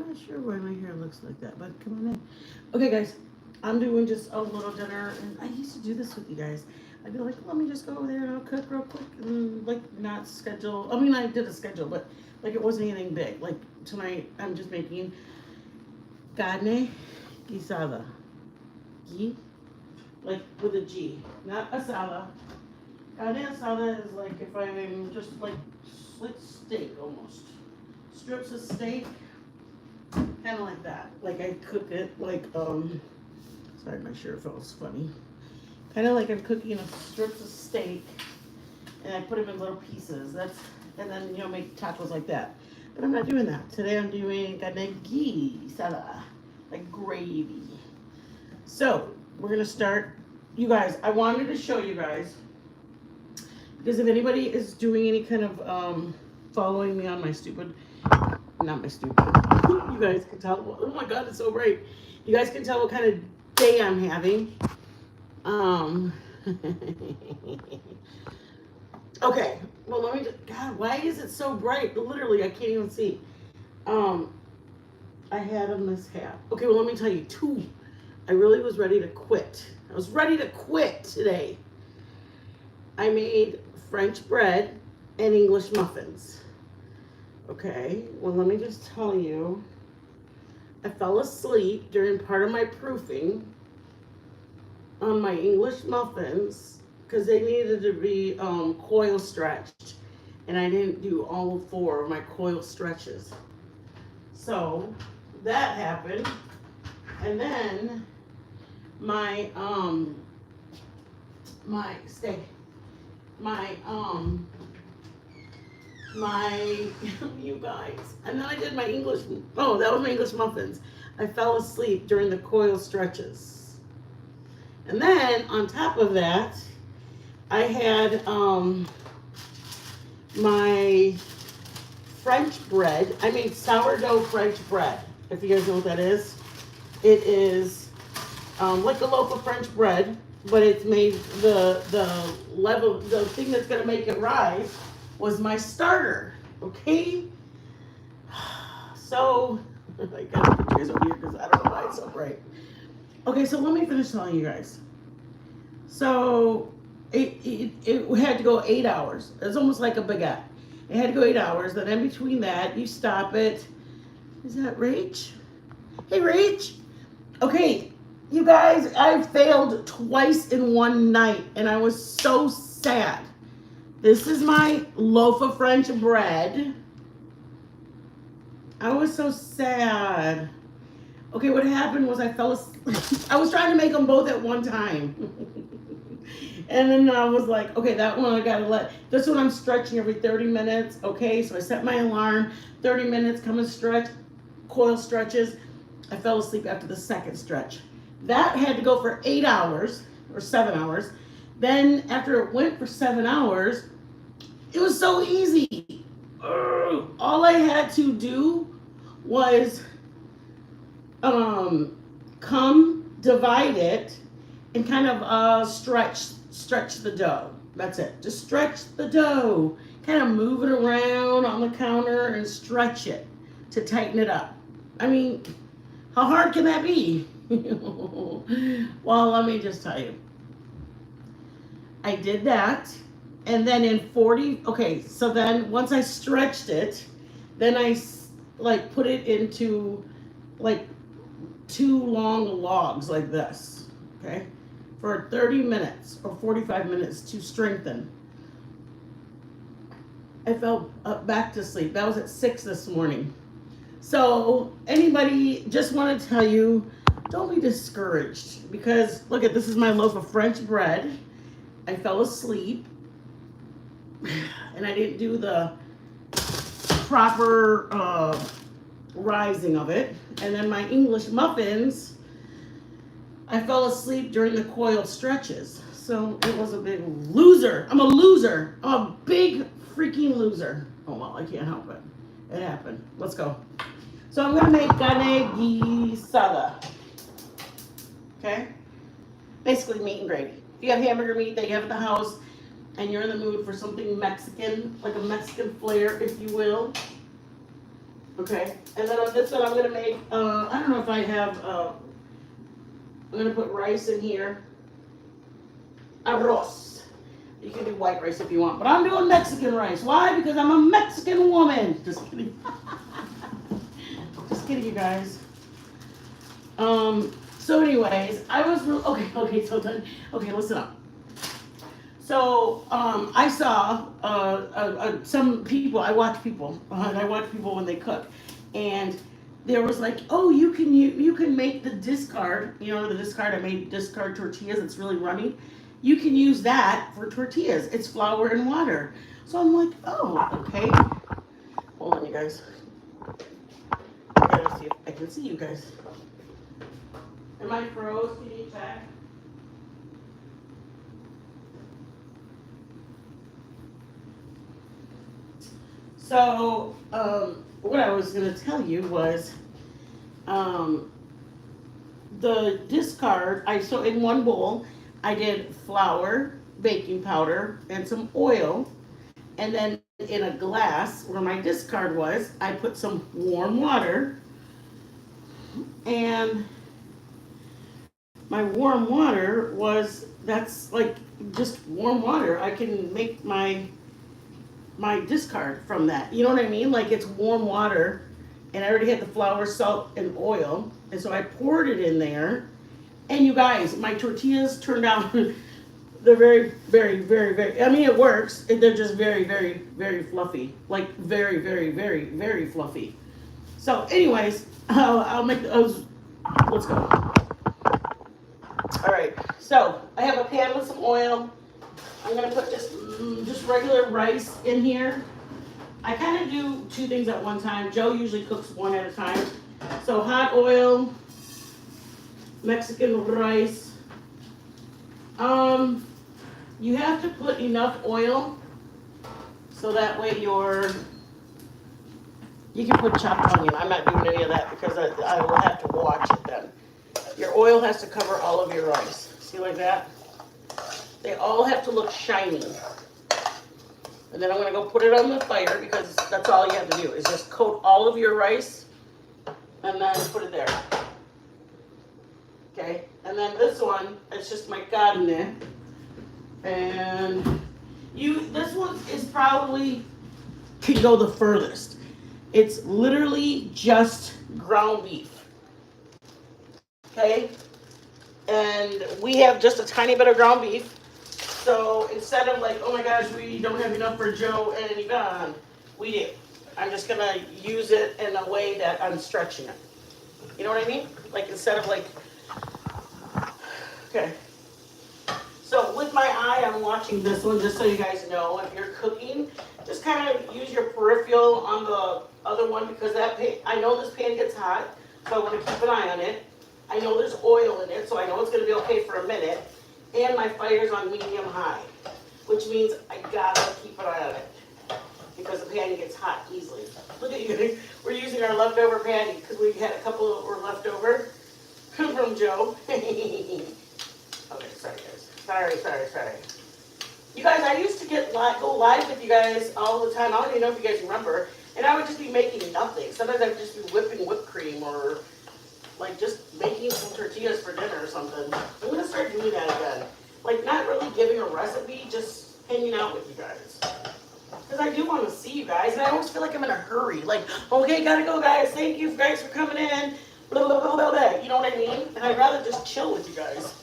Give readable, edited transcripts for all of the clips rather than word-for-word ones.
not sure why my hair looks like that, but come on in. Okay, guys, I'm doing just a little dinner, and I used to do this with you guys. I'd be like, let me just go over there and I'll cook real quick, and like not schedule. I mean, I did a schedule, but like it wasn't anything big. Like tonight, I'm just making carne guisada. G, like with a G, not asada. Carne asada is like if I'm just like steak almost. Strips of steak, kind of like that. Like I cook it like sorry, my shirt feels funny. Kind of like I'm cooking strips of steak, and I put them in little pieces. And then make tacos like that. But I'm not doing that today. I'm doing carne guisada, like gravy. So we're gonna start. You guys, I wanted to show you guys because if anybody is doing any kind of following me on my stupid, not my stupid, you guys can tell. Oh my God, it's so bright. You guys can tell what kind of day I'm having. Okay, well let me just. God, why is it so bright? Literally, I can't even see. Um, I had a mishap. Okay, well let me tell you two. I really was ready to quit. I was ready to quit today. I made French bread and English muffins. Okay, well, let me just tell you, I fell asleep during part of my proofing on my English muffins because they needed to be coil stretched, and I didn't do all four of my coil stretches. So that happened, and then my my steak my you guys, and then I did my English. Oh, that was my English muffins. I fell asleep during the coil stretches, and then on top of that I had my French bread. I made sourdough French bread, if you guys know what that is. It is like a loaf of French bread, but it's made the level, the thing that's gonna make it rise was my starter. Okay, so I gotta put you guys over here because I don't know why it's so bright. Okay, so let me finish telling you guys. So it had to go 8 hours. It's almost like a baguette. It had to go 8 hours. Then in between that, you stop it. Is that Rach? Hey, Rach. Okay, you guys, I failed twice in one night, and I was so sad. This is my loaf of French bread. I was so sad. Okay, what happened was I fell asleep. I was trying to make them both at one time. And then I was like, okay, that one I gotta let. This one I'm stretching every 30 minutes. Okay, so I set my alarm, 30 minutes, come and stretch, coil stretches. I fell asleep after the second stretch. That had to go for 8 hours or 7 hours. Then after it went for 7 hours, it was so easy. All I had to do was come divide it and kind of stretch the dough. That's it. Just stretch the dough. Kind of move it around on the counter and stretch it to tighten it up. I mean, how hard can that be? Well, let me just tell you. I did that, and then in 40, okay, so then once I stretched it, then I like put it into like 2 long logs like this, okay, for 30 minutes or 45 minutes to strengthen. I fell back to sleep. That was at 6 this morning. So anybody, just want to tell you, don't be discouraged, because look at, this is my loaf of French bread. I fell asleep and I didn't do the proper rising of it. And then my English muffins, I fell asleep during the coil stretches. So it was a big loser. I'm a loser. I'm a big freaking loser. Oh well, I can't help it. It happened. Let's go. So I'm gonna make carne guisada. Okay? Basically meat and gravy. If you have hamburger meat that you have at the house and you're in the mood for something Mexican, like a Mexican flair, if you will, Okay, and then on this one I'm gonna make, I don't know if I have, I'm gonna put rice in here. Arroz. You can do white rice if you want, but I'm doing Mexican rice. Why? Because I'm a Mexican woman. Just kidding. Just kidding, you guys. So anyways, I was, okay, so then, okay, listen up. So, I saw, some people, I watch people, and I watch people when they cook, and there was like, oh, you can make the discard, the discard, I made discard tortillas, it's really runny. You can use that for tortillas. It's flour and water. So I'm like, oh, okay. Hold on, you guys. I gotta see if I can see you guys. Am I froze? Can you check? So, what I was gonna tell you was, um, the discard. So in one bowl, I did flour, baking powder, and some oil, and then in a glass where my discard was, I put some warm water, and my warm water that's like just warm water. I can make my discard from that. You know what I mean? Like it's warm water, and I already had the flour, salt, and oil, and so I poured it in there. And you guys, my tortillas turned out they're very, very, very, very. I mean, it works. They're just very, very, very fluffy. Like very, very, very, very fluffy. So, anyways, I'll make those. Let's go. All right. So I have a pan with some oil. I'm gonna put just regular rice in here. I kind of do two things at one time. Joe usually cooks one at a time. So hot oil, Mexican rice. You have to put enough oil so that way you can put chopped onion. I'm not doing any of that because I will have to watch it then. Your oil has to cover all of your rice. See like that? They all have to look shiny. And then I'm gonna go put it on the fire because that's all you have to do is just coat all of your rice and then put it there. Okay, and then this one, it's just my carne. And this one is probably can go the furthest. It's literally just ground beef. Okay, and we have just a tiny bit of ground beef. So instead of like, oh my gosh, we don't have enough for Joe and Yvonne, we do. I'm just gonna use it in a way that I'm stretching it. You know what I mean? Like instead of like, okay. So with my eye, I'm watching this one just so you guys know if you're cooking, just kind of use your peripheral on the other one because I know this pan gets hot, so I want to keep an eye on it. I know there's oil in it, so I know it's going to be okay for a minute. And my fire's on medium high, which means I gotta keep an eye on it because the pan gets hot easily. Look at you, we're using our leftover patty because we had a couple that were left over from Joe. Okay, sorry guys. Sorry. You guys, I used to go live with you guys all the time. I don't even know if you guys remember. And I would just be making nothing. Sometimes I would just be whipping whipped cream or like just making some tortillas for dinner or something. I'm gonna start doing that again. Like not really giving a recipe, just hanging out with you guys. Because I do want to see you guys, and I always feel like I'm in a hurry. Like, okay, gotta go guys, thank you guys for coming in. Blah, blah, blah, blah, blah. You know what I mean? And I'd rather just chill with you guys.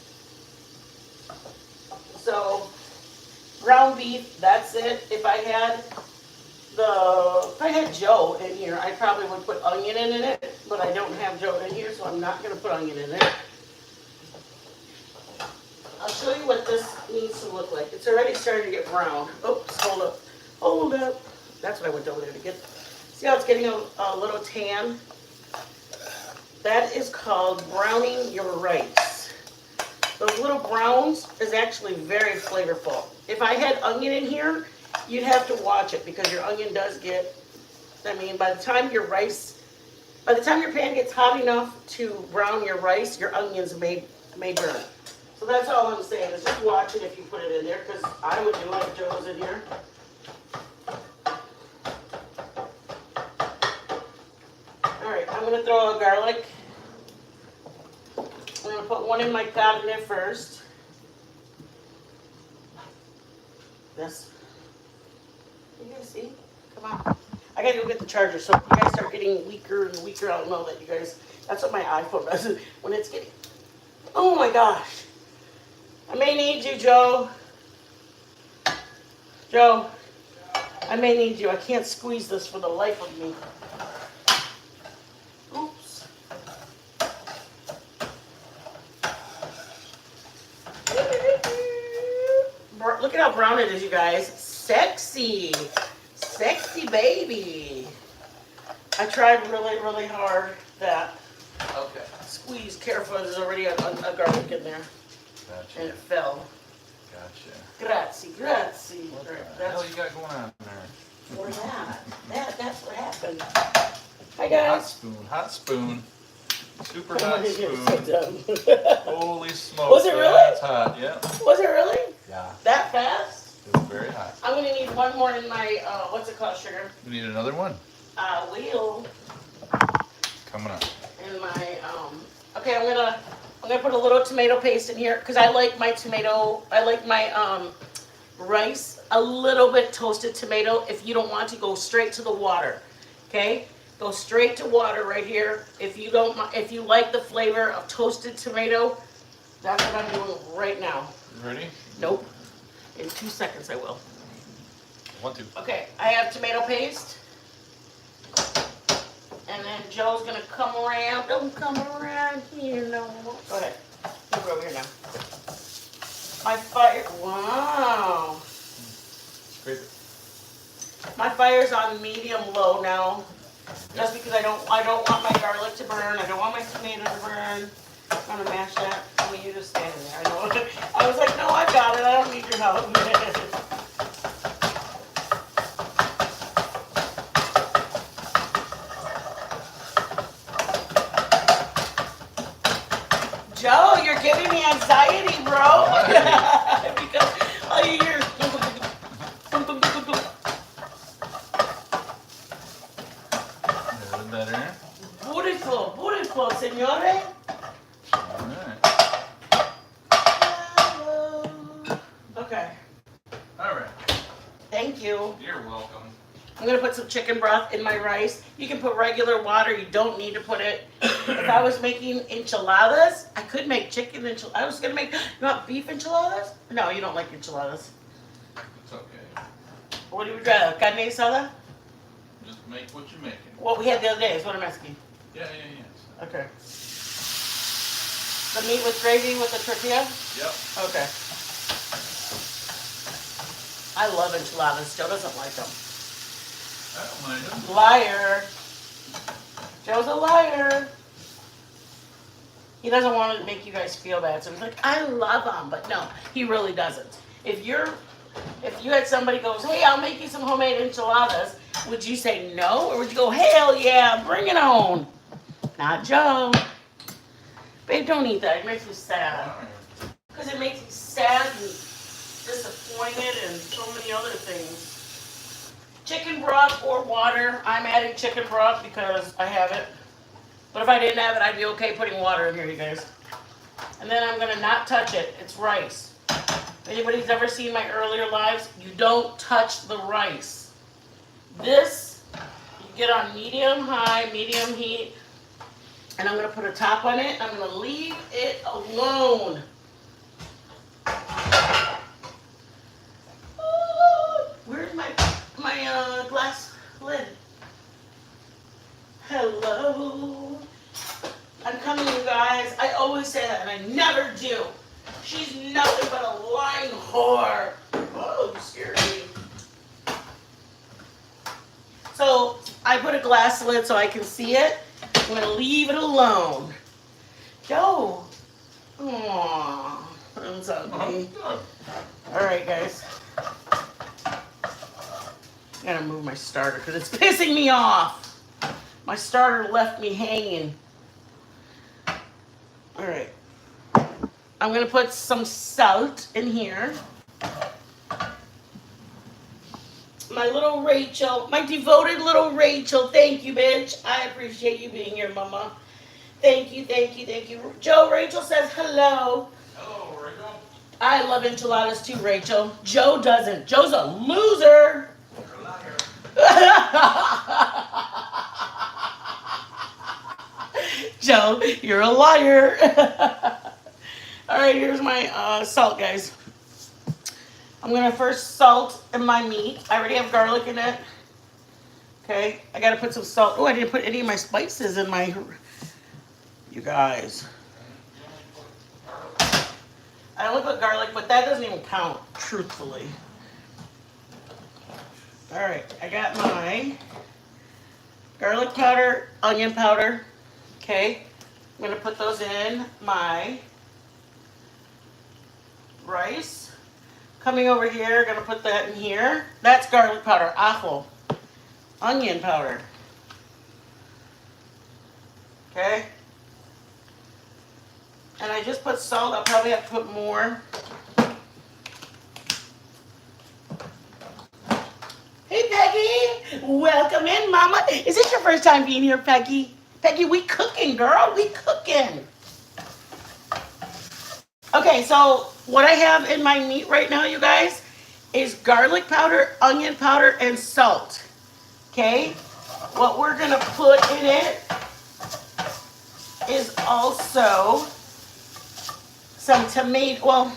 So, ground beef, that's it. If I had Joe in here, I probably would put onion in it, but I don't have Joe in here, so I'm not going to put onion in it. I'll show you what this needs to look like. It's already starting to get brown. Oops, hold up. That's what I went over there to get. See how it's getting a little tan? That is called browning your rice. Those little browns is actually very flavorful. If I had onion in here, you'd have to watch it because your onion does get, by the time your pan gets hot enough to brown your rice, your onions may burn. So that's all I'm saying is just watch it if you put it in there because I would do it if Joe was in here. gonna throw a garlic. I'm gonna put one in my cabinet first. This. You guys see? Come on. I gotta go get the charger. So if you guys start getting weaker and weaker, I'll know that you guys. That's what my iPhone does. When it's getting. Oh my gosh. I may need you, Joe. Joe. I may need you. I can't squeeze this for the life of me. Oops. Look at how brown it is, you guys. Sexy. Sexy baby. I tried really, really hard that. Okay. Squeeze careful. There's already a garlic in there. Gotcha. And it fell. Gotcha. Grazie, grazie. What Right, the hell you got going on there? for that's what happened. Hi Hot guys. spoon. Hot spoon. Super Come on hot in here, spoon. sit down. Holy smokes. Was it yeah, really? It's hot, yeah. Was it really? Yeah. That fast? It was very hot. I'm gonna need one more in my what's it called, sugar? You need another one? Wheel Coming up. in my okay, I'm gonna put a little tomato paste in here because I like my rice a little bit toasted tomato. If you don't want to, go straight to the water. Okay? Go straight to water right here. If you like the flavor of toasted tomato, that's what I'm doing right now. You ready? Nope. In 2 seconds I will. 1, 2. Okay, I have tomato paste. And then Joe's gonna come around. Don't come around here no more. Go ahead. You go over here now. My fire. Wow. Scrape it. My fire's on medium low now. Just because I don't want my garlic to burn. I don't want my tomato to burn. I'm gonna mash that. I mean, you're just standing there. I know. I was like, no, I got it. I don't need your help. Joe, you're giving me anxiety, bro. Because all you hear is A little better. beautiful, beautiful, señores. Alright. Okay, Alright. thank you. You're welcome. I'm gonna put some chicken broth in my rice. You can put regular water. You don't need to put it. If I was making enchiladas, I could make chicken enchiladas. I was gonna make. You want beef enchiladas? No, you don't like enchiladas. It's okay. What do you rather? Carne asada? Just make what you're making. What we had the other day is what I'm asking. Yeah. Okay. The meat with gravy with the tortilla? Yep. Okay. I love enchiladas. Joe doesn't like them. I don't mind them. Liar. Joe's a liar. He doesn't want to make you guys feel bad. So he's like, I love them. But no, he really doesn't. If you had somebody goes, hey, I'll make you some homemade enchiladas, would you say no? Or would you go, hell yeah, bring it on? Not Joe. Babe, don't eat that. It makes me sad. Because it makes me sad and disappointed and so many other things. Chicken broth or water. I'm adding chicken broth because I have it. But if I didn't have it, I'd be okay putting water in here, you guys. And then I'm going to not touch it. It's rice. If anybody's ever seen my earlier lives, you don't touch the rice. This, you get on medium high, medium heat. And I'm going to put a top on it. I'm going to leave it alone. Where's my glass lid? Hello. I'm coming, you guys. I always say that, and I never do. She's nothing but a lying whore. Oh, you scared me. So I put a glass lid so I can see it. I'm gonna leave it alone. Joe. Aww. That's ugly. Alright, guys. I gotta move my starter because it's pissing me off. My starter left me hanging. Alright. I'm gonna put some salt in here. My little Rachel, my devoted little Rachel. Thank you, bitch. I appreciate you being here, mama. Thank you, thank you, thank you. Joe, Rachel says hello. Hello, Rachel. I love enchiladas too, Rachel. Joe doesn't. Joe's a loser. You're a liar. Joe, you're a liar. All right, here's my salt, guys. I'm gonna first salt in my meat. I already have garlic in it. Okay, I gotta put some salt. Oh, I didn't put any of my spices in my, you guys. I only put garlic, but that doesn't even count, truthfully. All right, I got my garlic powder, onion powder. Okay, I'm gonna put those in my rice. Coming over here, gonna put that in here. That's garlic powder, ajo. Onion powder. Okay. And I just put salt. I'll probably have to put more. Hey, Peggy. Welcome in, Mama. Is this your first time being here, Peggy? Peggy, we cooking, girl. We cooking. Okay, so what I have in my meat right now, you guys, is garlic powder, onion powder, and salt. Okay? What we're going to put in it is also some tomato. Well,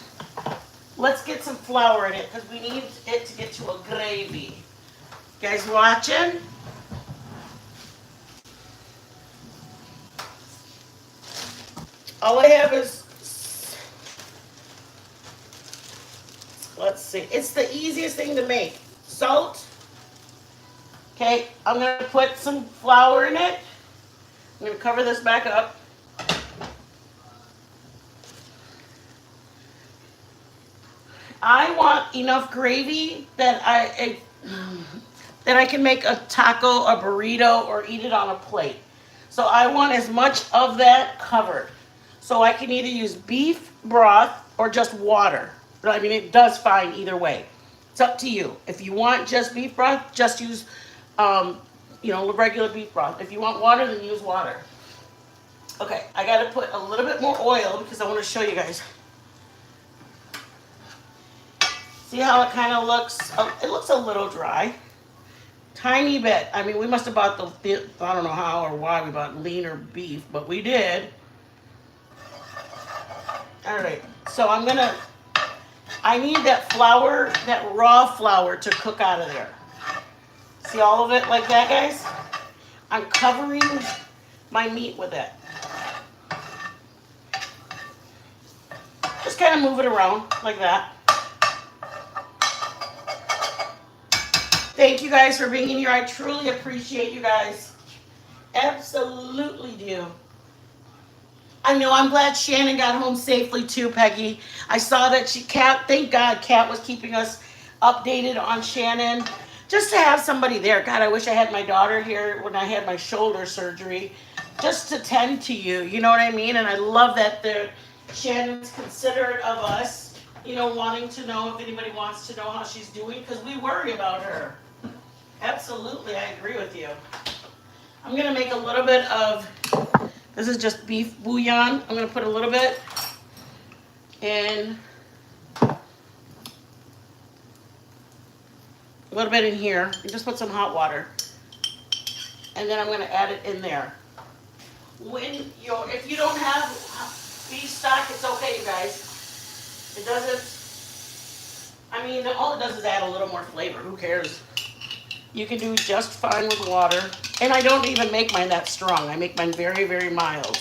let's get some flour in it because we need it to get to a gravy. You guys watching? All I have is, let's see, it's the easiest thing to make. Salt. Okay, I'm going to put some flour in it. I'm going to cover this back up. I want enough gravy that I can make a taco, a burrito, or eat it on a plate. So I want as much of that covered. So I can either use beef broth or just water. But I mean, it does fine either way. It's up to you. If you want just beef broth, just use, regular beef broth. If you want water, then use water. Okay, I got to put a little bit more oil because I want to show you guys. See how it kind of looks? It looks a little dry. Tiny bit. I mean, we must have bought I don't know how or why we bought leaner beef, but we did. All right, so I need that flour, that raw flour to cook out of there. See all of it like that, guys? I'm covering my meat with it. Just kind of move it around like that. Thank you guys for being here. I truly appreciate you guys. Absolutely do. I know, I'm glad Shannon got home safely too, Peggy. I saw that thank God Kat was keeping us updated on Shannon. Just to have somebody there. God, I wish I had my daughter here when I had my shoulder surgery. Just to tend to you, you know what I mean? And I love that Shannon's considerate of us, wanting to know if anybody wants to know how she's doing, because we worry about her. Absolutely, I agree with you. I'm going to make a little bit of, this is just beef bouillon. I'm going to put a little bit in, here. And just put some hot water. And then I'm going to add it in there. If you don't have beef stock, it's okay, you guys. It doesn't, all it does is add a little more flavor. Who cares? You can do just fine with water. And I don't even make mine that strong. I make mine very, very mild.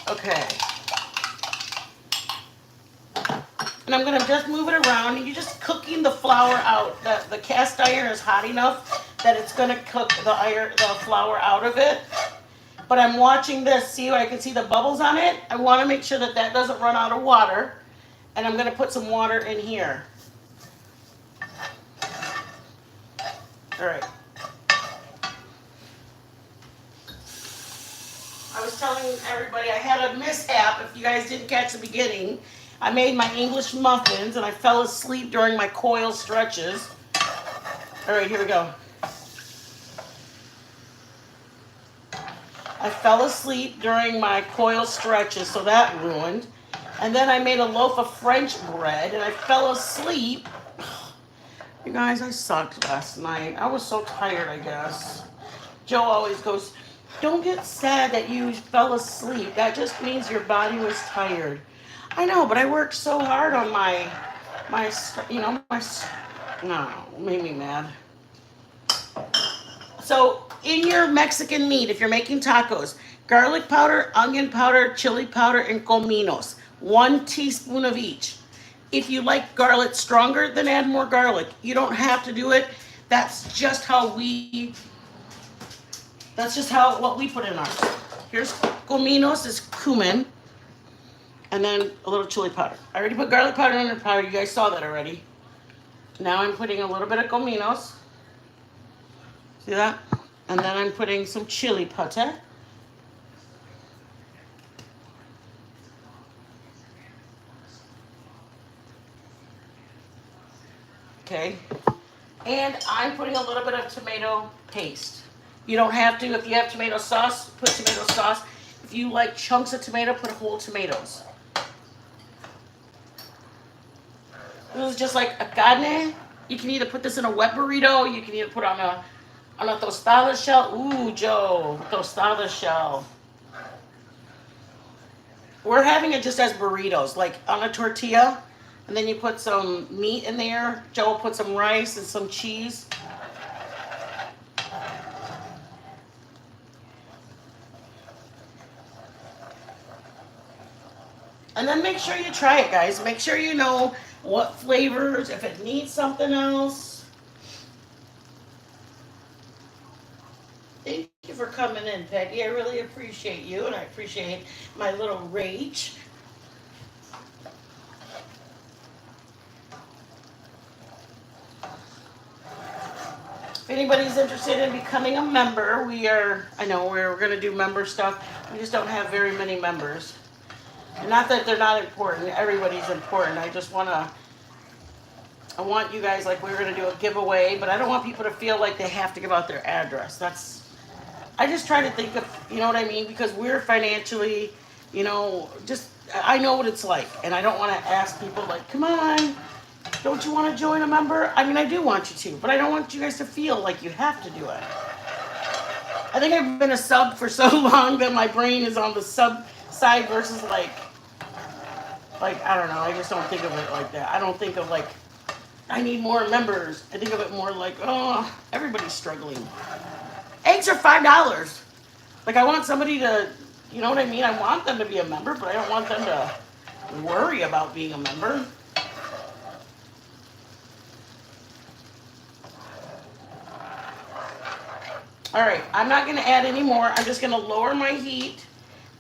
Okay. And I'm going to just move it around. And you're just cooking the flour out. The cast iron is hot enough that it's going to cook the flour out of it. But I'm watching this. See, I can see the bubbles on it. I want to make sure that doesn't run out of water. And I'm going to put some water in here. All right. I was telling everybody I had a mishap. If you guys didn't catch the beginning, I made my English muffins and I fell asleep during my coil stretches. All right, here we go. I fell asleep during my coil stretches, so that ruined. And then I made a loaf of French bread and I fell asleep. You guys, I sucked last night. I was so tired, I guess. Joe always goes, don't get sad that you fell asleep. That just means your body was tired. I know, but I worked so hard on no, it made me mad. So, in your Mexican meat, if you're making tacos, garlic powder, onion powder, chili powder, and cominos. 1 teaspoon of each. If you like garlic stronger, then add more garlic. You don't have to do it. That's just what we put in ours. Here's cominos, is cumin, and then a little chili powder. I already put garlic powder and onion powder. You guys saw that already. Now I'm putting a little bit of cominos. See that? And then I'm putting some chili powder. Okay. And I'm putting a little bit of tomato paste. You don't have to. If you have tomato sauce, put tomato sauce. If you like chunks of tomato, put whole tomatoes. This is just like a carne. You can either put this in a wet burrito. You can either put on a tostada shell. Ooh, Joe, tostada shell. We're having it just as burritos, like on a tortilla. And then you put some meat in there. Joe will put some rice and some cheese. And then make sure you try it, guys. Make sure you know what flavors, if it needs something else. Thank you for coming in, Peggy. I really appreciate you, and I appreciate my little rage. If anybody's interested in becoming a member, I know we're going to do member stuff. We just don't have very many members. And not that they're not important. Everybody's important. I want you guys, like, we're going to do a giveaway, but I don't want people to feel like they have to give out their address. I just try to think of, you know what I mean? Because we're financially, I know what it's like. And I don't want to ask people, like, come on, don't you want to join a member? I mean, I do want you to, but I don't want you guys to feel like you have to do it. I think I've been a sub for so long that my brain is on the sub side versus like, I don't know, I just don't think of it like that. I don't think of like, I need more members. I think of it more like, oh, everybody's struggling. Eggs are $5. Like, I want somebody to, you know what I mean? I want them to be a member, but I don't want them to worry about being a member. All right, I'm not going to add any more. I'm just going to lower my heat,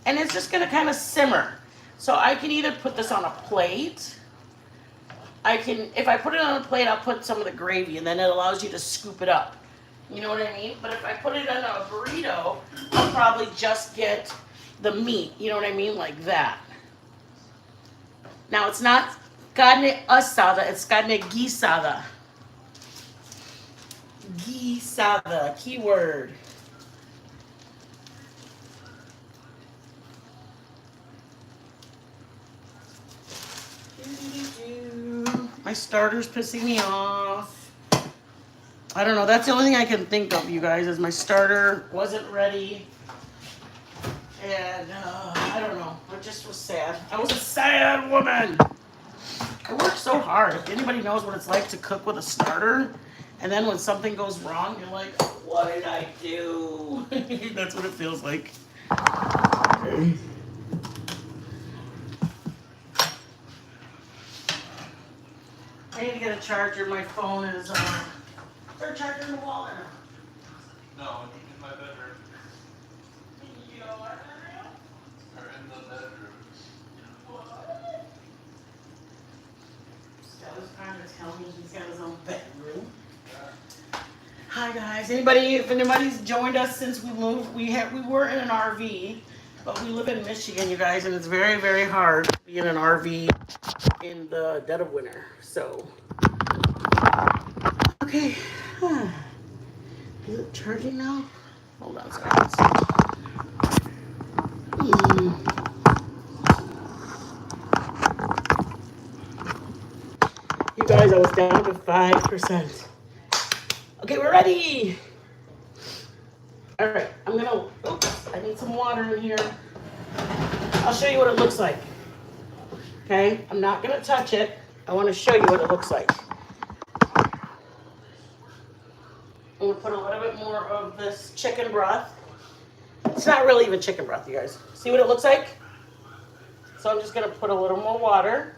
and it's just going to kind of simmer. So I can either put this on a plate. If I put it on a plate, I'll put some of the gravy, and then it allows you to scoop it up. You know what I mean? But if I put it on a burrito, I'll probably just get the meat. You know what I mean? Like that. Now, it's not carne asada. It's carne guisada. Guisada, keyword. My starter's pissing me off. I don't know. That's the only thing I can think of, you guys, is my starter wasn't ready. And I don't know. I just was sad. I was a sad woman. I worked so hard. If anybody knows what it's like to cook with a starter, and then when something goes wrong, you're like, what did I do? That's what it feels like. Okay. I need to get a charger. My phone is, is there a charger in the wall or no? No, in my bedroom. Or in the bedroom. Stella's trying to tell me he's got his own bedroom. Hi guys. If anybody's joined us since we moved, we were in an RV, But we live in Michigan, you guys, and it's very, very hard to be in an RV in the dead of winter. So, okay. Is it charging now? Hold on, sorry. You guys, I was down to 5%. Okay, we're ready. All right, oops, I need some water in here. I'll show you what it looks like. Okay, I'm not gonna touch it. I wanna show you what it looks like. I'm gonna put a little bit more of this chicken broth. It's not really even chicken broth, you guys. See what it looks like? So I'm just gonna put a little more water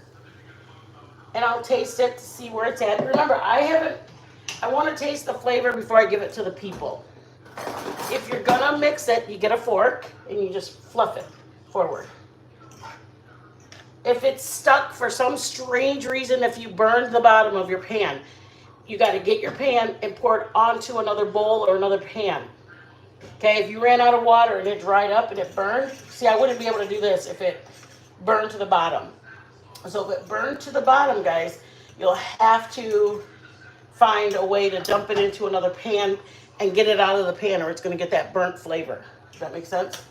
and I'll taste it to see where it's at. Remember, I wanna taste the flavor before I give it to the people. If you're gonna mix it, you get a fork and you just fluff it forward. If it's stuck for some strange reason, if you burned the bottom of your pan, you got to get your pan and pour it onto another bowl or another pan. Okay, if you ran out of water and it dried up and it burned, see, I wouldn't be able to do this if it burned to the bottom. So if it burned to the bottom, guys, you'll have to find a way to dump it into another pan and get it out of the pan, or it's going to get that burnt flavor. Does that make sense?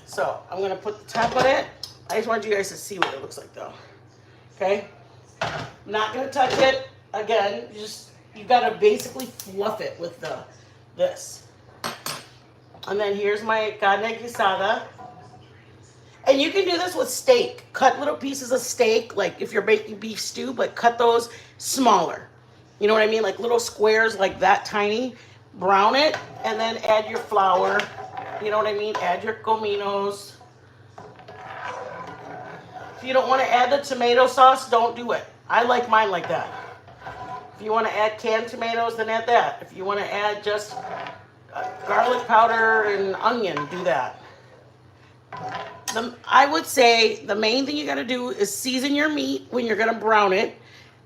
So I'm going to put the top on it. I just want you guys to see what it looks like, though. Okay? I'm not going to touch it. Again, you got to basically fluff it with this. And then here's my carne guisada. And you can do this with steak. Cut little pieces of steak, like if you're making beef stew, but cut those smaller. You know what I mean? Like little squares like that tiny. Brown it, and then add your flour. You know what I mean? Add your cominos. If you don't want to add the tomato sauce, don't do it. I like mine like that. If you want to add canned tomatoes, then add that. If you want to add just garlic powder and onion, do that. I would say the main thing you got to do is season your meat when you're going to brown it.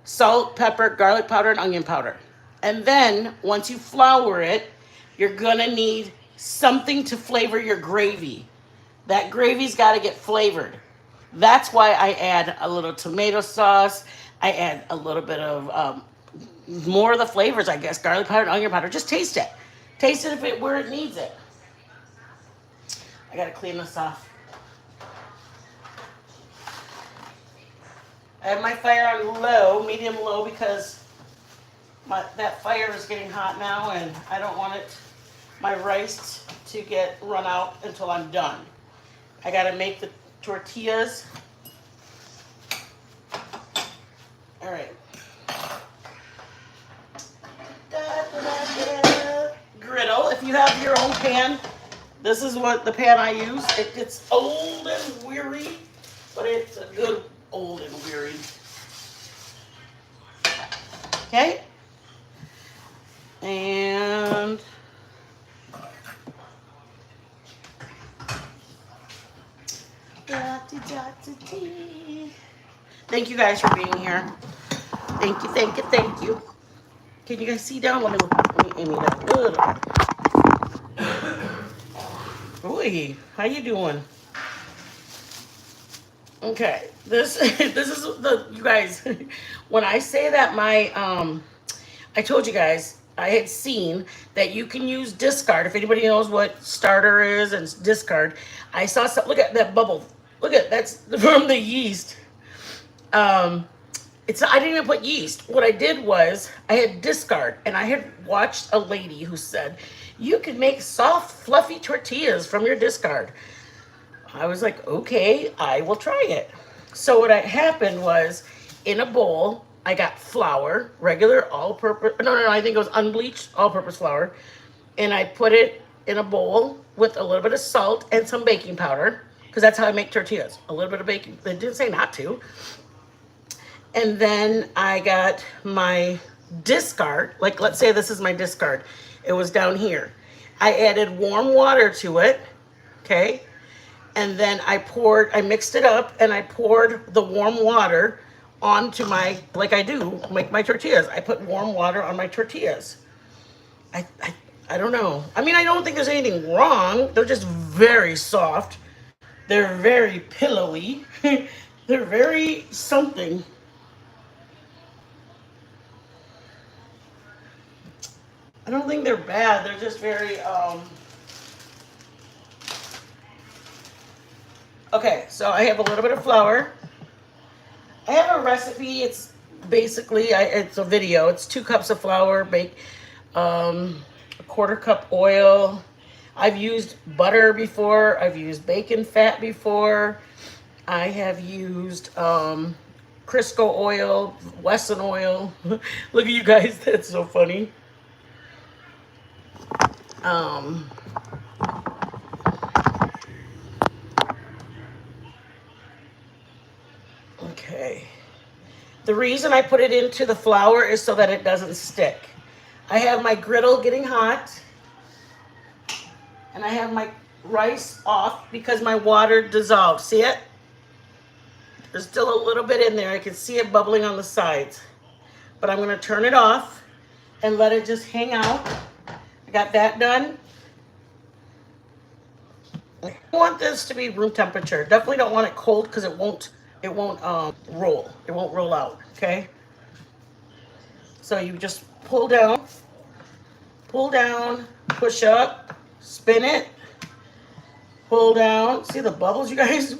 Salt, pepper, garlic powder, and onion powder. And then once you flour it, you're going to need something to flavor your gravy. That gravy's got to get flavored. That's why I add a little tomato sauce. I add a little bit of more of the flavors, I guess. Garlic powder and onion powder. Just taste it. Taste it where it needs it. I got to clean this off. I have my fire on low, medium low, because that fire is getting hot now, and I don't want my rice to get run out until I'm done. I got to make the tortillas. All right. Griddle. If you have your own pan, this is what the pan I use. It's old and weary, but it's a good old and weary. Okay. And thank you guys for being here. Thank you, thank you, thank you. Can you guys see down? Let me aim it up. Oi, how you doing? Okay, this is you guys. When I say that I told you guys I had seen that you can use discard. If anybody knows what starter is and discard, I saw some. Look at that bubble. Look at that's from the yeast. I didn't even put yeast. What I did was I had discard, and I had watched a lady who said you can make soft, fluffy tortillas from your discard. I was like, okay, I will try it. So what happened was, in a bowl, I got flour, regular all-purpose, no, I think it was unbleached all-purpose flour, and I put it in a bowl with a little bit of salt and some baking powder, because that's how I make tortillas, a little bit of baking. They didn't say not to. And then I got my discard, like let's say this is my discard. It was down here. I added warm water to it, okay? And then I mixed it up, and I poured the warm water onto like I do, make my tortillas. I put warm water on my tortillas. I don't know. I mean, I don't think there's anything wrong. They're just very soft. They're very pillowy. They're very something. I don't think they're bad. They're just very okay, so I have a little bit of flour. I have a recipe. It's basically it's a video. It's 2 cups of flour, a quarter cup oil. I've used butter before. I've used bacon fat before. I have used Crisco oil, Wesson oil. Look at you guys. That's so funny. Um, okay. The reason I put it into the flour is so that it doesn't stick. I have my griddle getting hot, and I have my rice off because my water dissolved. See it? There's still a little bit in there. I can see it bubbling on the sides. But I'm going to turn it off and let it just hang out. I got that done. I want this to be room temperature. Definitely don't want it cold because it won't roll. It won't roll out, okay? So you just pull down, push up, spin it, pull down. See the bubbles, you guys?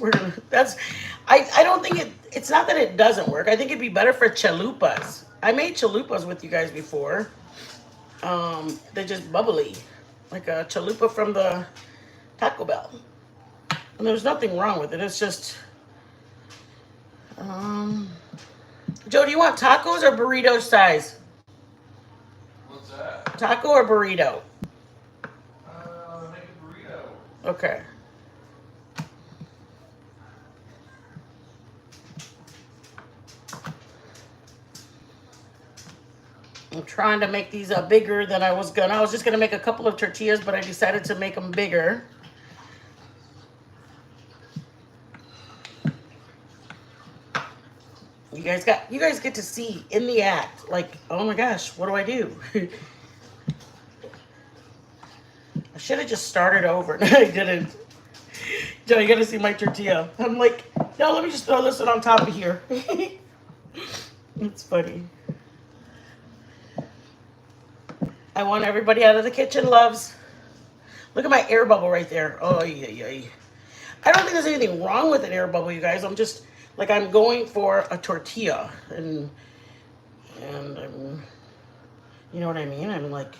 I don't think it's not that it doesn't work. I think it'd be better for chalupas. I made chalupas with you guys before. They're just bubbly, like a chalupa from the Taco Bell. And there's nothing wrong with it. It's just, Joe, do you want tacos or burrito size? What's that? Taco or burrito? Make a burrito. Okay. I'm trying to make these bigger than I was gonna. I was just gonna make a couple of tortillas, but I decided to make them bigger. You guys get to see in the act, like, oh my gosh, what do I do? I should have just started over. No, I didn't. Joe, you gotta see my tortilla. I'm like, no, let me just throw this one on top of here. It's funny. I want everybody out of the kitchen, loves. Look at my air bubble right there. Oh, yeah. I don't think there's anything wrong with an air bubble, you guys. I'm just, like, I'm going for a tortilla. And I'm, you know what I mean? I'm like,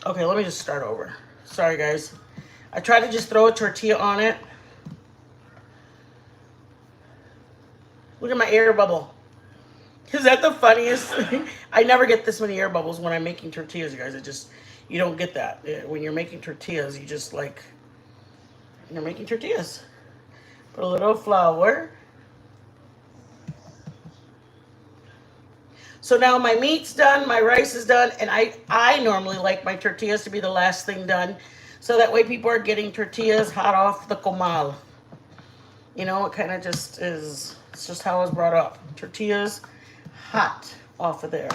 okay, let me just start over. Sorry, guys. I tried to just throw a tortilla on it. Look at my air bubble. Is that the funniest? I never get this many air bubbles when I'm making tortillas, you guys. You don't get that. When you're making tortillas, you're making tortillas. Put a little flour. So now my meat's done, my rice is done, and I normally like my tortillas to be the last thing done. So that way people are getting tortillas hot off the comal. You know, it kind of just is, it's just how I was brought up. Tortillas hot off of there.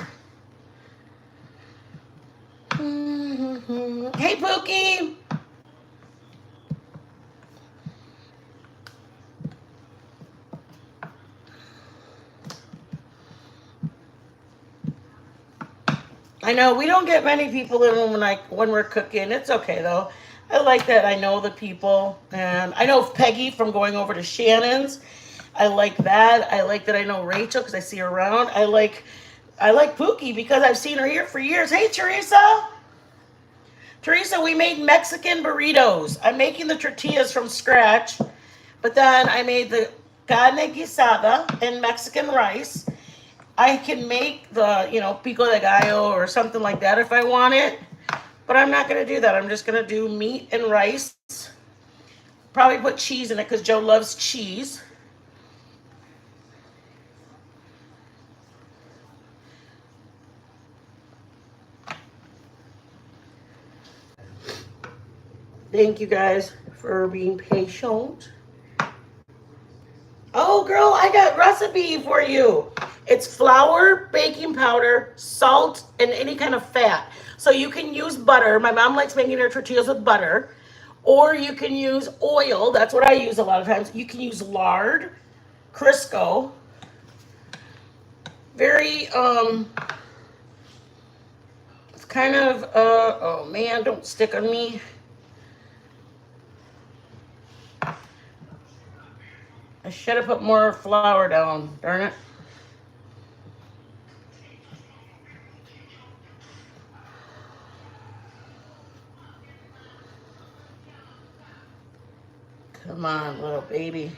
Hey, Pookie. I know we don't get many people in when we're cooking. It's okay though. I like that I know the people, and I know Peggy from going over to Shannon's. I like that. I like that I know Rachel because I see her around. I like Pookie because I've seen her here for years. Hey, Teresa. Teresa, we made Mexican burritos. I'm making the tortillas from scratch, but then I made the carne guisada and Mexican rice. I can make the, pico de gallo or something like that if I want it, but I'm not going to do that. I'm just going to do meat and rice. Probably put cheese in it because Joe loves cheese. Thank you guys for being patient. Oh, girl, I got recipe for you. It's flour, baking powder, salt, and any kind of fat. So you can use butter. My mom likes making her tortillas with butter. Or you can use oil. That's what I use a lot of times. You can use lard, Crisco. Very, it's kind of, oh man, don't stick on me. I should have put more flour down, darn it. Come on, little baby.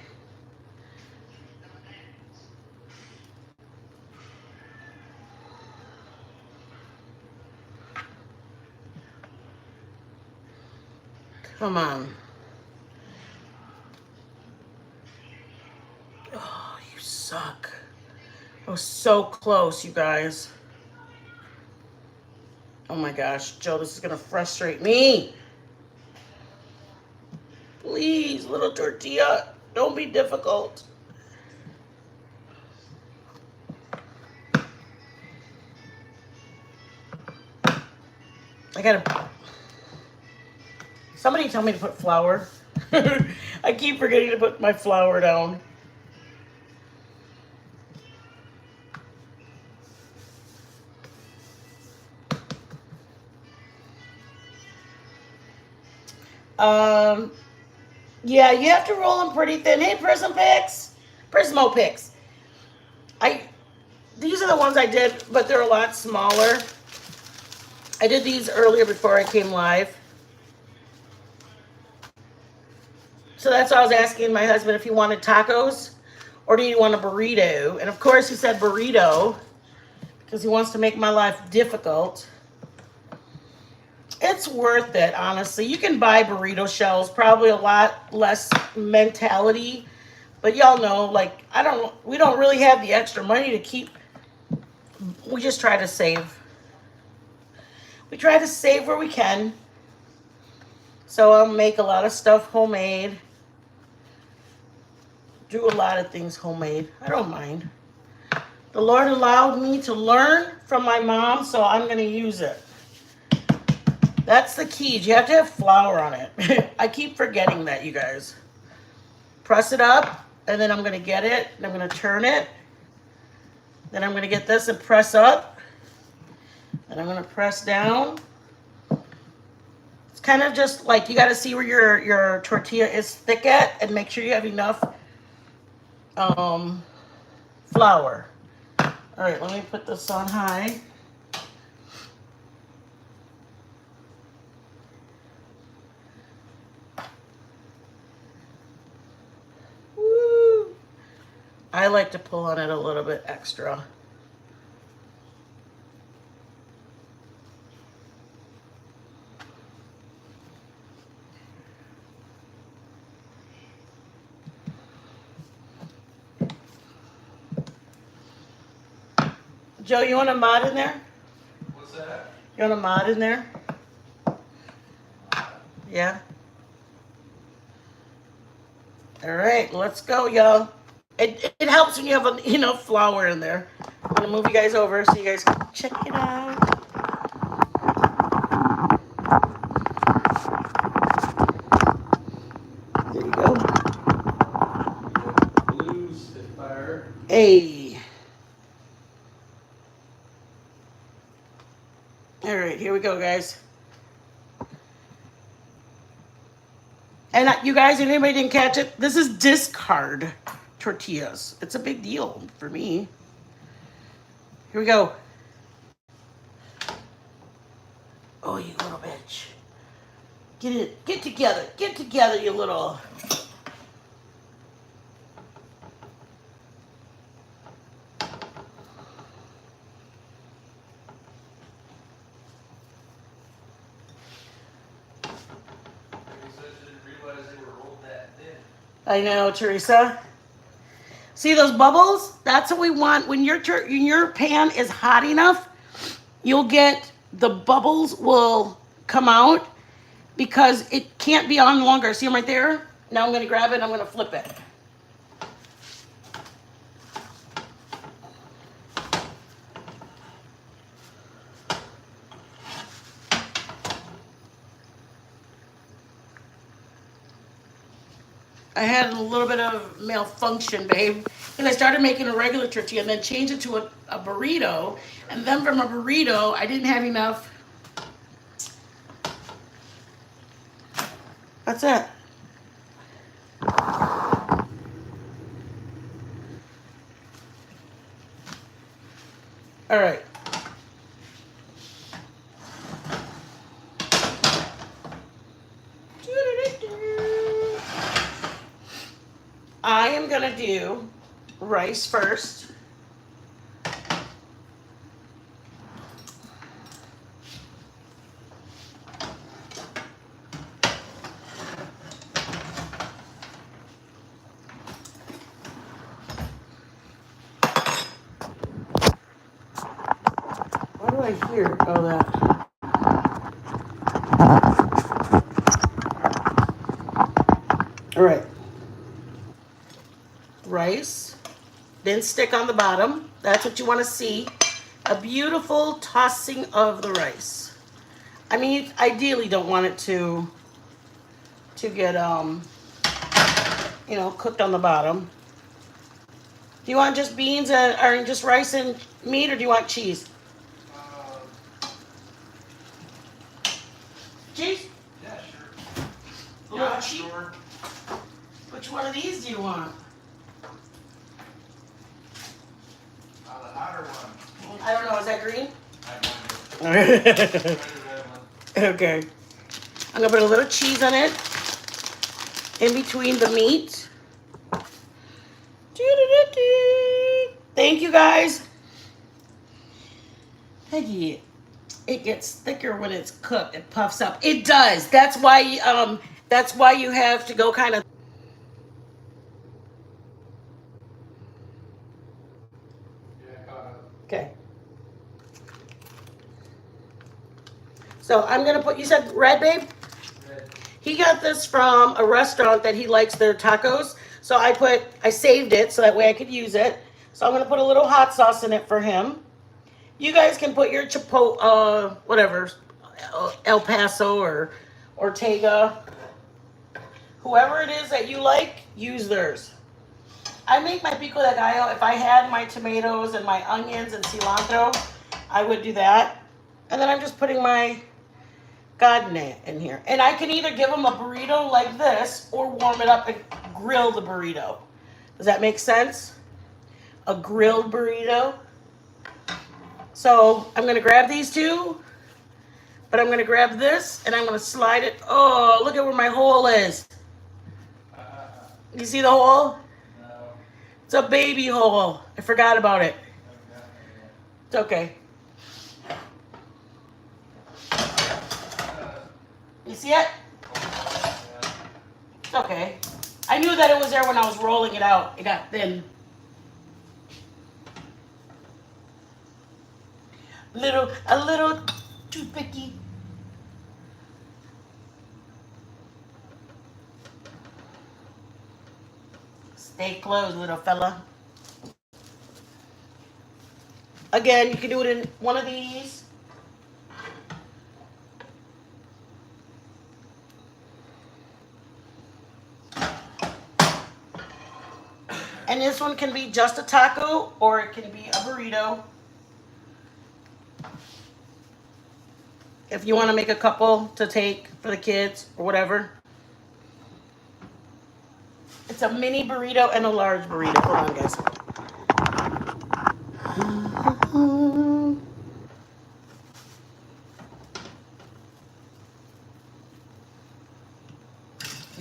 Come on. Oh, you suck. I was so close, you guys. Oh my gosh, Joe, this is gonna frustrate me. Please, little tortilla, don't be difficult. I gotta. Somebody tell me to put flour. I keep forgetting to put my flour down. Um, yeah, you have to roll them pretty thin. Hey, Prismo Picks. These are the ones I did, but they're a lot smaller. I did these earlier before I came live. So that's why I was asking my husband if he wanted tacos or do you want a burrito? And of course he said burrito because he wants to make my life difficult. It's worth it, honestly. You can buy burrito shells, probably a lot less mentality. But y'all know, like, we don't really have the extra money to keep. We just try to save. We try to save where we can. So I'll make a lot of stuff homemade. Do a lot of things homemade. I don't mind. The Lord allowed me to learn from my mom, so I'm going to use it. That's the key. You have to have flour on it. I keep forgetting that, you guys. Press it up, and then I'm going to get it, and I'm going to turn it. Then I'm going to get this and press up. And I'm going to press down. It's kind of just like you got to see where your tortilla is thick at and make sure you have enough flour. All right, let me put this on high. Woo. I like to pull on it a little bit extra. Joe, you want a mod in there? What's that? You want a mod in there? Yeah? All right, let's go, y'all. It helps when you have enough flour in there. I'm going to move you guys over so you guys can check it out. There you go. Blue Spitfire. Hey. All right, here we go, guys. And you guys, if anybody didn't catch it, this is discard tortillas. It's a big deal for me. Here we go. Oh, you little bitch. Get together, you little. I know, Teresa. See those bubbles? That's what we want. When your pan is hot enough, you'll get the bubbles will come out because it can't be on longer. See them right there? Now I'm going to grab it and I'm going to flip it. I had a little bit of malfunction, babe. And I started making a regular tortilla and then changed it to a burrito. And then from a burrito, I didn't have enough. That's it. All right. I am going to do rice first. What do I hear? Oh, that. All right. Rice. Then stick on the bottom. That's what you want to see. A beautiful tossing of the rice. I mean, you ideally don't want it to get cooked on the bottom. Do you want just beans or just rice and meat, or do you want cheese? Cheese? Yeah, sure. A little Yeah, cheese? sure. Which one of these do you want? The hotter one. I don't know. Is that green? I Okay. I'm gonna put a little cheese on it in between the meat. Thank you, guys. Peggy, it gets thicker when it's cooked. It puffs up. It does. That's why you have to go kind of. Okay. So I'm gonna put. You said red, babe. Red. He got this from a restaurant that he likes their tacos. So I saved it so that way I could use it. So I'm gonna put a little hot sauce in it for him. You guys can put your Chipotle, whatever, El Paso or Ortega, whoever it is that you like, use theirs. I make my pico de gallo. If I had my tomatoes and my onions and cilantro, I would do that. And then I'm just putting my carne in here. And I can either give them a burrito like this or warm it up and grill the burrito. Does that make sense? A grilled burrito. So I'm going to grab these two, but I'm going to grab this and I'm going to slide it. Oh, look at where my hole is. You see the hole? No. It's a baby hole. I forgot about it. It's okay. You see it? It's okay. I knew that it was there when I was rolling it out. It got thin. A little toothpicky. Stay closed, little fella. Again, you can do it in one of these. And this one can be just a taco or it can be a burrito. If you want to make a couple to take for the kids or whatever. It's a mini burrito and a large burrito. Hold on, guys.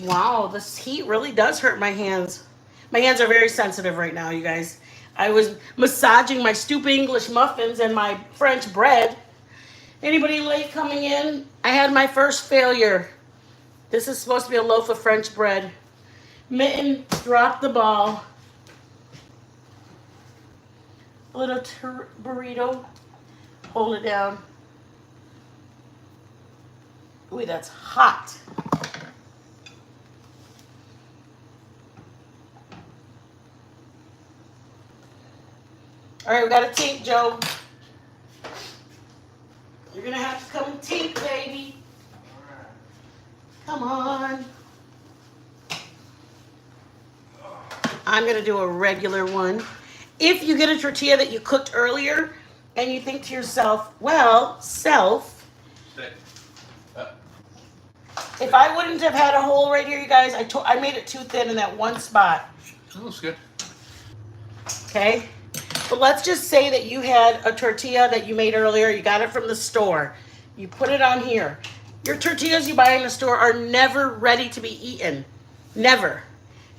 Wow, this heat really does hurt my hands. My hands are very sensitive right now, you guys. I was massaging my stupid English muffins and my French bread. Anybody late coming in? I had my first failure. This is supposed to be a loaf of French bread. Mitten dropped the ball. A little burrito. Hold it down. Ooh, that's hot. All right, we got a tink, Joe. You're gonna have to come and tink, baby. Come on. I'm gonna do a regular one. If you get a tortilla that you cooked earlier and you think to yourself, well, self, Stay. if I wouldn't have had a hole right here, you guys, I made it too thin in that one spot. That looks good. Okay? But let's just say that you had a tortilla that you made earlier, you got it from the store. You put it on here. Your tortillas you buy in the store are never ready to be eaten. Never.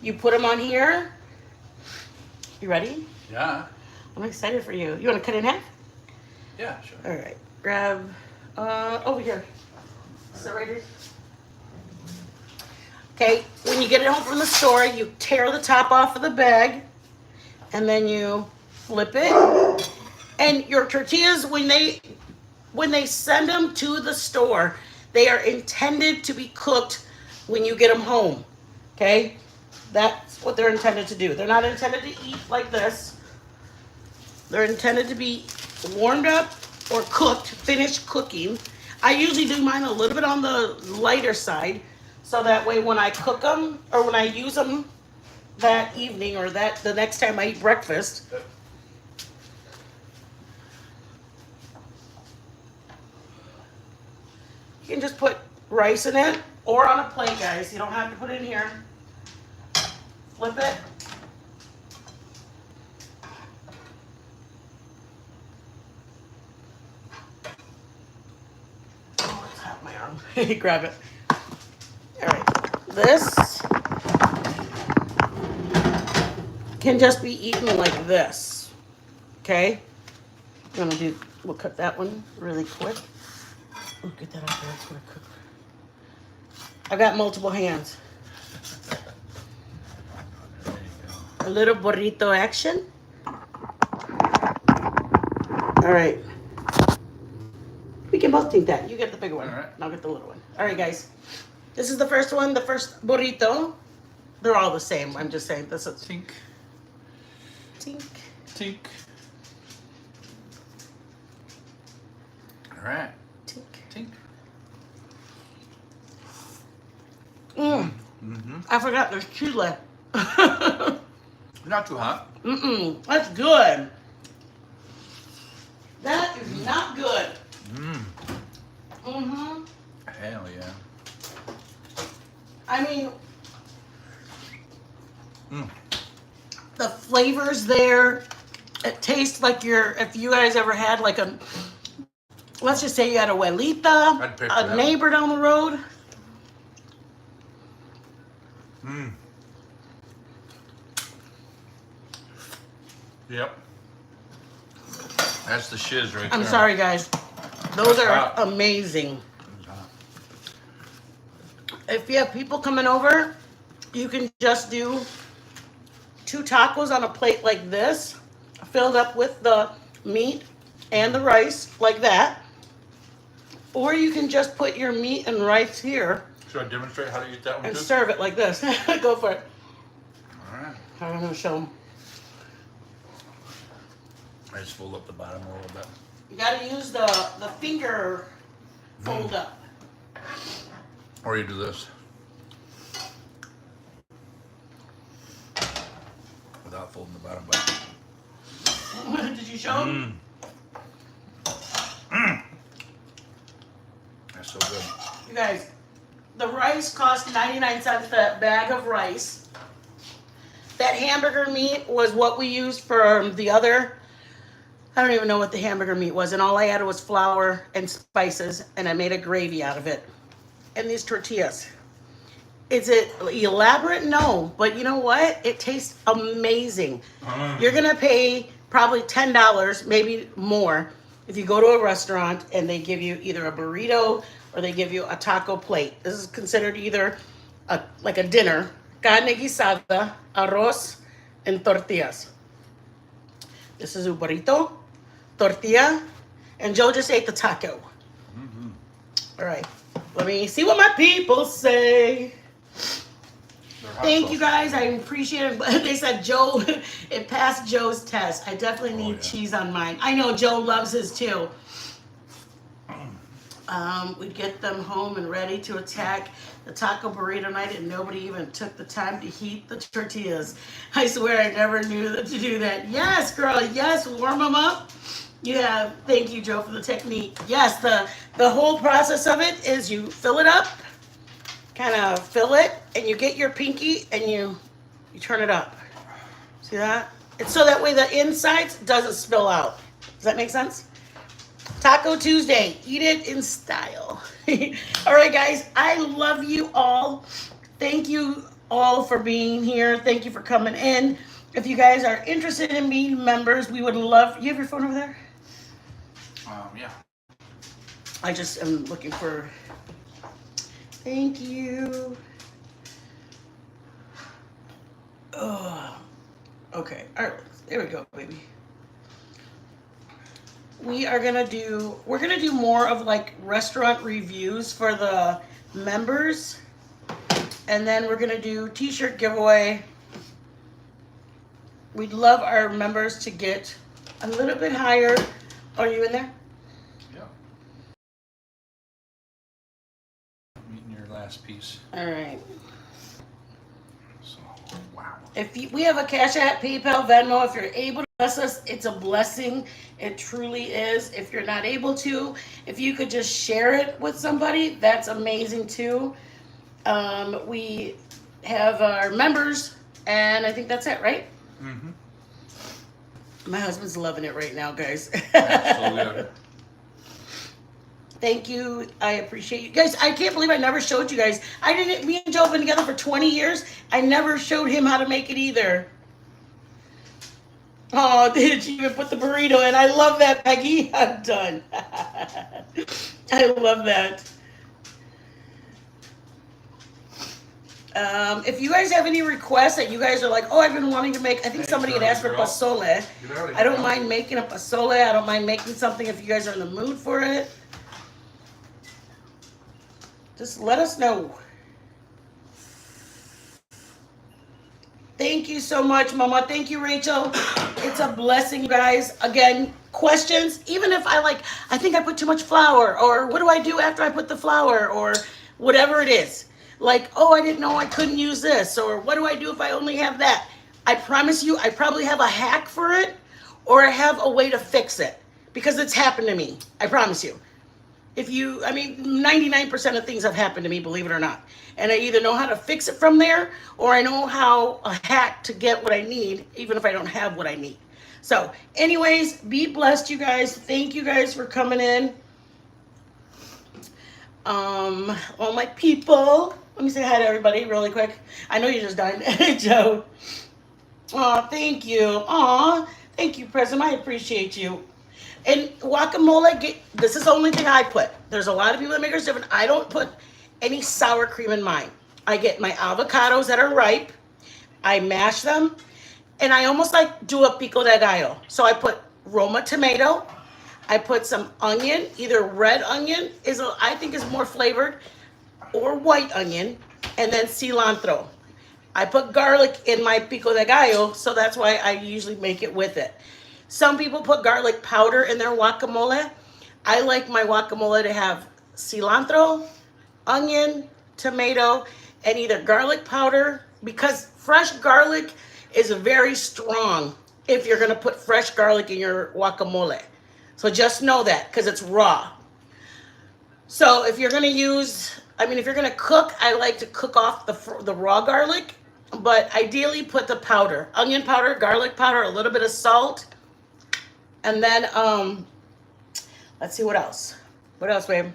You put them on here. You ready? Yeah. I'm excited for you. You want to cut it in half? Yeah, sure. All right. Grab over here. So right here. Okay. When you get it home from the store, you tear the top off of the bag, and then you flip it. And your tortillas, when they send them to the store, they are intended to be cooked when you get them home. Okay? That's what they're intended to do. They're not intended to eat like this. They're intended to be warmed up or cooked, finished cooking. I usually do mine a little bit on the lighter side, so that way when I cook them or when I use them that evening or the next time I eat breakfast, you can just put rice in it or on a plate, guys. You don't have to put it in here. Flip it. Oh, it's hot in my arm. Grab it. All right. This can just be eaten like this. Okay? We'll cut that one really quick. Oh, get that out there. It's gonna cook. I've got multiple hands. A little burrito action. All right. We can both take that. You get the bigger one. All right. And I'll get the little one. All right, guys. This is the first one, the first burrito. They're all the same. I'm just saying this is Tink. tink. Tink. All right. Tink. Tink. Mm. I forgot there's chili. Not too hot. That's good. That is not good. Hell yeah. I mean, the flavors there. It tastes like if you guys ever had like let's just say you had a abuelita, I'd pick a that. neighbor down the road. Yep. That's the shiz right there. I'm sorry, guys. Those That's are hot. amazing. If you have people coming over, you can just do 2 tacos on a plate like this, filled up with the meat and the rice like that. Or you can just put your meat and rice here Should I demonstrate how to eat that one and too? serve it like this. Go for it. All right. I'm going to show them. I just fold up the bottom a little bit. You got to use the finger fold up. Or you do this. Without folding the bottom back. Did you show them? That's so good. You guys, the rice cost 99 cents a bag of rice. That hamburger meat was what we used for the other. I don't even know what the hamburger meat was, and all I added was flour and spices, and I made a gravy out of it. And these tortillas. Is it elaborate? No, but you know what? It tastes amazing. You're gonna pay probably $10, maybe more, if you go to a restaurant and they give you either a burrito or they give you a taco plate. This is considered either like a dinner. Carne guisada, arroz, and tortillas. This is a burrito, tortilla, and Joe just ate the taco. All right, let me see what my people say. Thank you guys, I appreciate it. They said Joe, it passed Joe's test. I definitely need cheese on mine. I know Joe loves his too. We'd get them home and ready to attack the taco burrito night, and nobody even took the time to heat the tortillas. I swear I never knew that to do that. Yes, girl, yes, warm them up. Yeah, thank you, Joe, for the technique. Yes, the whole process of it is you fill it up, kind of fill it, and you get your pinky and you turn it up. See that? It's so that way the insides doesn't spill out. Does that make sense? Taco Tuesday. Eat it in style. All right, guys. I love you all. Thank you all for being here. Thank you for coming in. If you guys are interested in being members, we would love. You have your phone over there? Yeah. I just am looking for. Thank you. Oh. Okay. All right. There we go, baby. We're gonna do more of like restaurant reviews for the members, and then we're gonna do t-shirt giveaway. We'd love our members to get a little bit higher. Are you in there? Yeah. I'm eating your last piece. All right. So, wow. We have a Cash App, PayPal, Venmo. If you're able to bless us, it's a blessing. It truly is. If you're not able to, if you could just share it with somebody, that's amazing too. We have our members, and I think that's it, right? Mm-hmm. My husband's loving it right now, guys. Absolutely. Thank you. I appreciate you guys. I can't believe I never showed you guys. Me and Joe have been together for 20 years. I never showed him how to make it either. Oh, did you even put the burrito in? I love that, Peggy. I'm done. I love that. If you guys have any requests that you guys are like, oh, I've been wanting to make, I think somebody had asked for pozole. I don't mind making a pozole. I don't mind making something if you guys are in the mood for it. Just let us know. Thank you so much, Mama. Thank you, Rachel. It's a blessing, you guys. Again, questions, even if I think I put too much flour, or what do I do after I put the flour, or whatever it is. Like, oh, I didn't know I couldn't use this, or what do I do if I only have that? I promise you, I probably have a hack for it, or I have a way to fix it, because it's happened to me. I promise you. 99% of things have happened to me, believe it or not. And I either know how to fix it from there, or I know how a hack to get what I need, even if I don't have what I need. So anyways, be blessed, you guys. Thank you guys for coming in. All my people. Let me say hi to everybody really quick. I know you just died, Joe. Oh, thank you. Aw, thank you, President. I appreciate you. And guacamole, this is the only thing I put. There's a lot of people that make it different. I don't put any sour cream in mine. I get my avocados that are ripe. I mash them. And I almost like do a pico de gallo. So I put Roma tomato. I put some onion. Either red onion I think is more flavored, or white onion. And then cilantro. I put garlic in my pico de gallo, so that's why I usually make it with it. Some people put garlic powder in their guacamole. I like my guacamole to have cilantro, onion, tomato, and either garlic powder, because fresh garlic is very strong if you're going to put fresh garlic in your guacamole. So just know that, because it's raw. So if you're going to cook, I like to cook off the raw garlic, but ideally put the powder, onion powder, garlic powder, a little bit of salt. And then, let's see what else. What else, babe?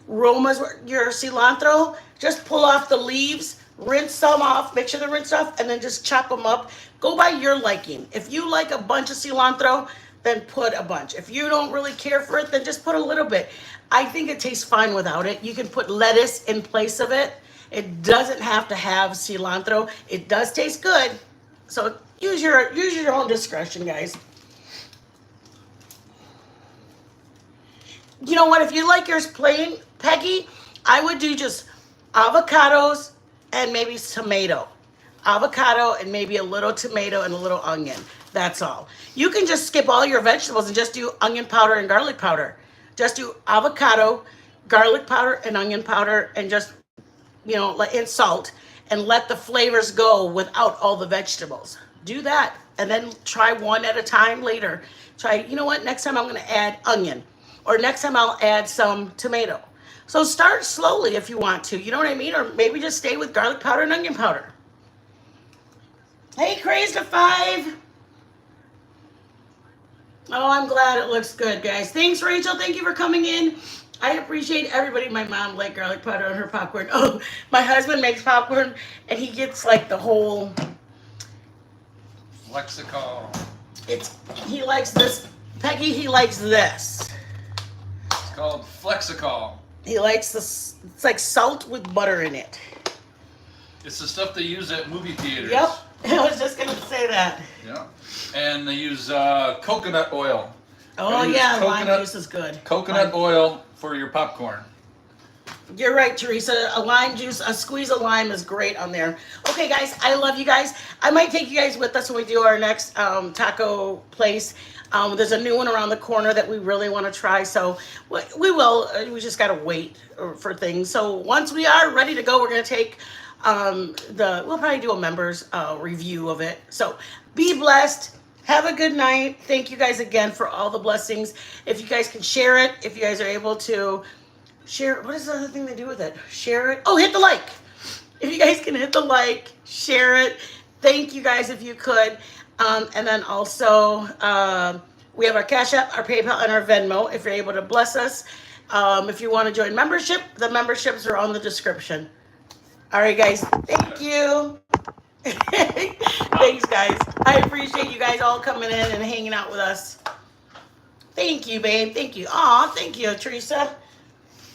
Your cilantro, just pull off the leaves, rinse some off, make sure they're rinsed off, and then just chop them up. Go by your liking. If you like a bunch of cilantro, then put a bunch. If you don't really care for it, then just put a little bit. I think it tastes fine without it. You can put lettuce in place of it. It doesn't have to have cilantro. It does taste good. So use your own discretion, guys. You know what? If you like yours plain, Peggy, I would do just avocados and maybe tomato. Avocado and maybe a little tomato and a little onion. That's all. You can just skip all your vegetables and just do onion powder and garlic powder. Just do avocado, garlic powder, and onion powder, and just, and salt, and let the flavors go without all the vegetables. Do that, and then try one at a time later. Try, you know what, next time I'm going to add onion, or next time I'll add some tomato. So start slowly if you want to, you know what I mean? Or maybe just stay with garlic powder and onion powder. Hey, Crazed to 5. Oh, I'm glad it looks good, guys. Thanks, Rachel. Thank you for coming in. I appreciate everybody. My mom liked garlic powder on her popcorn. Oh, my husband makes popcorn, and he gets like the whole... Lexicol. He likes this. Peggy, he likes this. It's called Flexicol. He likes this. It's like salt with butter in it. It's the stuff they use at movie theaters. Yep. I was just going to say that. Yeah. And they use coconut oil. Oh, yeah. Lime juice is good. Coconut oil for your popcorn. You're right, Teresa. A lime juice, a squeeze of lime is great on there. Okay, guys, I love you guys. I might take you guys with us when we do our next taco place. There's a new one around the corner that we really want to try, so we will. We just got to wait for things. So once we are ready to go, we're going to take we'll probably do a members review of it. So be blessed. Have a good night. Thank you guys again for all the blessings. If you guys can share it, if you guys are able to share, what is the other thing they do with it? Share it. Oh, hit the like. If you guys can hit the like, share it. Thank you guys if you could. And then also, we have our Cash App, our PayPal, and our Venmo if you're able to bless us. If you want to join membership, the memberships are on the description. All right, guys. Thank you. Thanks, guys. I appreciate you guys all coming in and hanging out with us. Thank you, babe. Thank you. Aw, thank you, Teresa.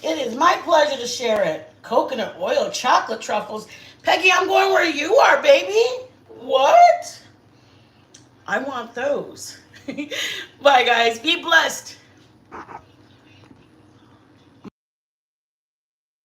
It is my pleasure to share it. Coconut oil, chocolate truffles. Peggy, I'm going where you are, baby. What? I want those. Bye, guys. Be blessed.